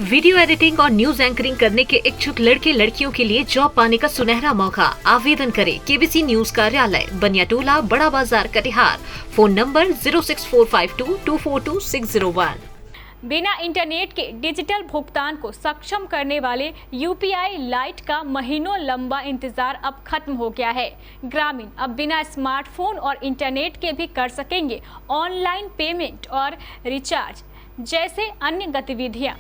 Video editing और news anchoring करने के इच्छुक लड़के लड़कियों के लिए जॉब पाने का सुनहरा मौका। आवेदन करें केबीसी न्यूज कार्यालय, बनियाटोला, बड़ा बाजार, कटिहार। Phone number 06452242601। बिना इंटरनेट के डिजिटल भुगतान को सक्षम करने वाले यूपीआई लाइट का महीनों लंबा इंतजार अब खत्म हो गया है। ग्रामीण अब बिना स्मार्टफोन और इंटरनेट के भी कर सकेंगे ऑनलाइन पेमेंट और रिचार्ज जैसे अन्य गतिविधियां।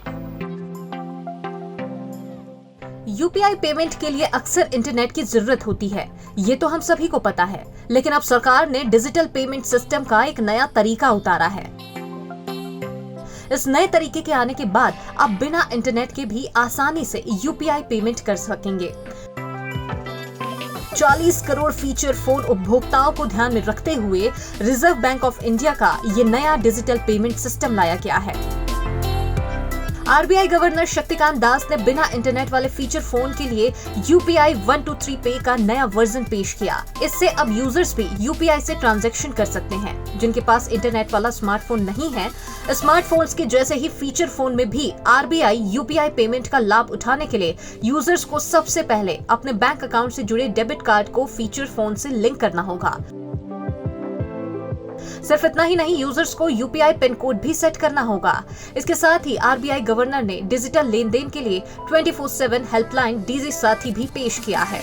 यूपीआई पेमेंट के लिए अक्सर इंटरनेट की जरूरत होती है, ये तो हम सभी को पता है। लेकिन अब सरकार ने डिजिटल पेमेंट सिस्टम का एक नया तरीका उतारा है। इस नए तरीके के आने के बाद अब बिना इंटरनेट के भी आसानी से यूपीआई पेमेंट कर सकेंगे। 40 करोड़ फीचर फोन उपभोक्ताओं को ध्यान में रखते हुए रिजर्व बैंक ऑफ इंडिया का ये नया डिजिटल पेमेंट सिस्टम लाया गया है। आरबीआई गवर्नर शक्तिकांत दास ने बिना इंटरनेट वाले फीचर फोन के लिए यूपीआई 123 पे का नया वर्जन पेश किया। इससे अब यूजर्स भी यूपीआई से ट्रांजैक्शन कर सकते हैं। जिनके पास इंटरनेट वाला स्मार्टफोन नहीं है, स्मार्टफोन्स के जैसे ही फीचर फोन में भी आरबीआई यूपीआई पेमेंट का लाभ उठाने के लिए यूजर्स को सबसे पहले अपने बैंक अकाउंट से जुड़े डेबिट कार्ड को फीचर फोन से लिंक करना होगा। सिर्फ इतना ही नहीं, यूजर्स को यूपीआई पिन कोड भी सेट करना होगा। इसके साथ ही आरबीआई गवर्नर ने डिजिटल लेन देन के लिए 24/7 हेल्पलाइन डीजी साथी भी पेश किया है।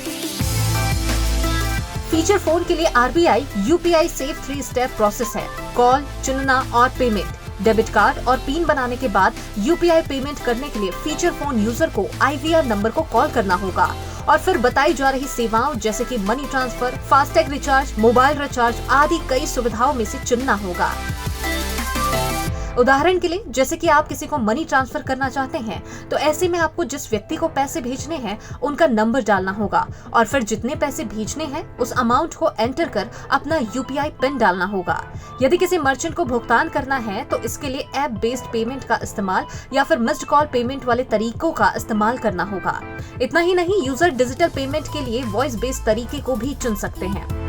फीचर फोन के लिए RBI UPI safe 3 step process है। कॉल, चुनना और पेमेंट। डेबिट कार्ड और पिन बनाने के बाद यूपीआई पेमेंट करने के लिए फीचर फोन यूजर को आईवीआर नंबर को कॉल करना होगा और फिर बताई जा रही सेवाओं जैसे कि money transfer, FASTag recharge, mobile recharge आदि कई सुविधाओं में से चुनना होगा। उदाहरण के लिए, जैसे कि आप किसी को मनी ट्रांसफर करना चाहते हैं तो ऐसे में आपको जिस व्यक्ति को पैसे भेजने हैं उनका नंबर डालना होगा और फिर जितने पैसे भेजने हैं उस अमाउंट को एंटर कर अपना यूपीआई पिन डालना होगा। यदि किसी मर्चेंट को भुगतान करना है तो इसके लिए ऐप बेस्ड पेमेंट का इस्तेमाल या फिर मिस्ड कॉल पेमेंट वाले तरीकों का इस्तेमाल करना होगा। इतना ही नहीं, यूजर डिजिटल पेमेंट के लिए वॉइस बेस्ड तरीके को भी चुन सकते हैं।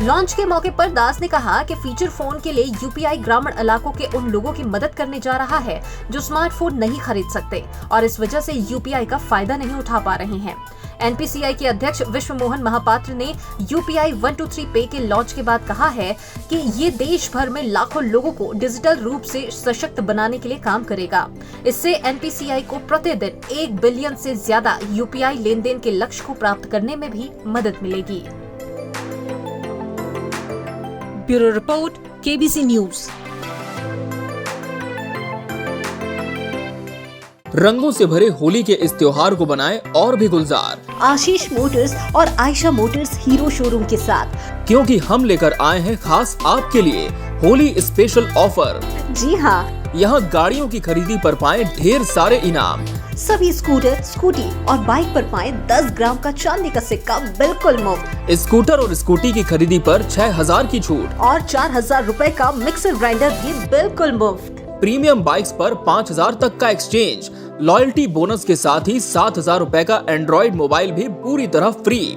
लॉन्च के मौके पर दास ने कहा कि फीचर फोन के लिए यूपीआई ग्रामीण इलाकों के उन लोगों की मदद करने जा रहा है जो स्मार्टफोन नहीं खरीद सकते और इस वजह से यूपीआई का फायदा नहीं उठा पा रहे हैं। एनपीसीआई के अध्यक्ष विश्व मोहन महापात्र ने यूपीआई 123 पे के लॉन्च के बाद कहा है कि ये देश भर में लाखों लोगों को डिजिटल रूप से सशक्त बनाने के लिए काम करेगा। इससे एनपीसीआई को प्रतिदिन 1 बिलियन से ज्यादा यूपीआई लेन देन के लक्ष्य को प्राप्त करने में भी मदद मिलेगी। Bureau report, KBC news. रंगों से भरे होली के इस त्योहार को बनाएं और भी गुलजार आशीष मोटर्स और आयशा मोटर्स हीरो शोरूम के साथ, क्योंकि हम लेकर आए हैं खास आपके लिए होली स्पेशल ऑफर। जी हाँ, यहाँ गाड़ियों की खरीदी पर पाएं ढेर सारे इनाम। सभी स्कूटर, स्कूटी और बाइक पर पाएं 10 ग्राम का चांदी का सिक्का बिल्कुल मुफ्त। स्कूटर और स्कूटी की खरीदी पर 6000 की छूट और 4000 रुपए का मिक्सर ग्राइंडर भी बिल्कुल मुफ्त। प्रीमियम बाइक्स पर 5000 तक का एक्सचेंज, लॉयल्टी बोनस के साथ ही 7000 रुपए का एंड्रॉइड मोबाइल भी पूरी तरह फ्री।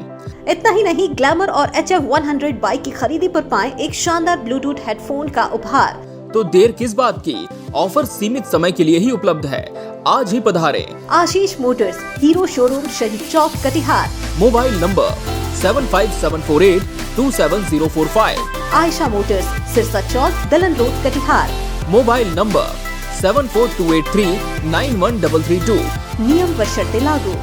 इतना ही नहीं, ग्लैमर और HF 100 बाइक की खरीदी पर पाएं एक शानदार ब्लूटूथ हेडफोन का उपहार। तो देर किस बात की, ऑफर सीमित समय के लिए ही उपलब्ध है। आज ही पधारें। Ashish motors, Hero showroom, Shahid Chowk, Katihar. Mobile number 7574827045। Ayesha motors, Sirsa Chowk, Dalan road, Katihar. Mobile number 7428391332। नियम व शर्तें लागू।